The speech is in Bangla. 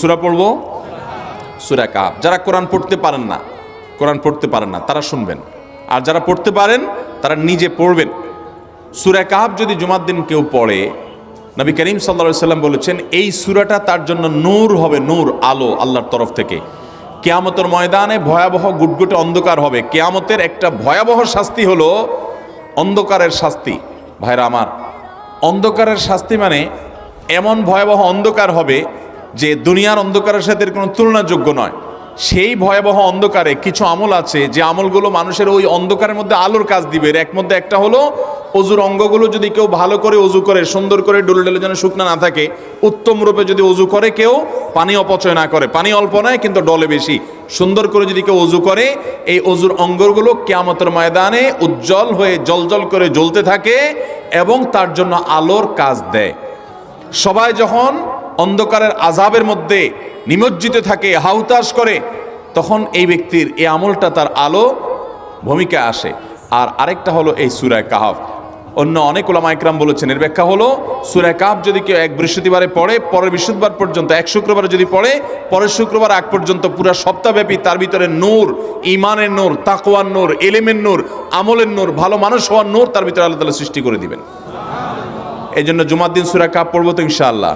সূরা পড়বো? সূরা কাহফ। যারা কোরআন পড়তে পারেন না তারা শুনবেন, আর যারা পড়তে পারেন তারা নিজে পড়বেন। সূরা কাহফ যদি জুমার দিন কেউ পড়ে, নবী করিম সাল্লাল্লাহু আলাইহি সাল্লাম বলেছেন এই সূরাটা তার জন্য নূর হবে, নূর, আলো আল্লাহর তরফ থেকে। কিয়ামতের ময়দানে ভয়াবহ গুটগুটে অন্ধকার হবে। কিয়ামতের একটা ভয়াবহ শাস্তি হলো অন্ধকারের শাস্তি। ভাইরা আমার, অন্ধকারের শাস্তি মানে এমন ভয়াবহ অন্ধকার হবে যে দুনিয়ার অন্ধকারের সাথে এর কোনো তুলনাযোগ্য নয়। সেই ভয়াবহ অন্ধকারে কিছু আমল আছে যে আমলগুলো মানুষের ওই অন্ধকারের মধ্যে আলোর কাজ দিবে। এর মধ্যে একটা হলো অজুর অঙ্গগুলো যদি কেউ ভালো করে অজু করে, সুন্দর করে ডলে ডলে যেন শুকনা না থাকে, উত্তম রূপে যদি অজু করে, কেউ পানি অপচয় না করে, পানি অল্প নয় কিন্তু ডলে বেশি, সুন্দর করে যদি কেউ অজু করে, এই অজুর অঙ্গগুলো কিয়ামতের ময়দানে উজ্জ্বল হয়ে জলজল করে জ্বলতে থাকে এবং তার জন্য আলোর কাজ দেয়। সবাই যখন অন্ধকারের আযাবের মধ্যে নিমজ্জিত থাকে, হাউতাশ করে, তখন এই ব্যক্তির এই আমলটা তার আলো ভূমিকা আসে। আর আরেকটা হলো এই সূরা কাহফ। অন্য অনেক উলামা ইকরাম বলেছেন এর ব্যাখ্যা হলো সূরা কাহফ যদি কেউ এক বৃহস্পতিবারে পড়ে, পরের বৃহস্পতিবার পর্যন্ত, এক শুক্রবারে যদি পড়ে, পরের শুক্রবার আগ পর্যন্ত পুরো সপ্তাহব্যাপী তার ভিতরে নূর, ঈমানের নূর, তাকওয়ার নূর, ইলমের নূর, আমলের নূর, ভালো মানুষ হওয়ার নূর তার ভিতরে আল্লাহ তাআলা সৃষ্টি করে দিবেন। এই জন্য জুমার দিন সূরা কাহফ পড়বো তো ইনশাআল্লাহ।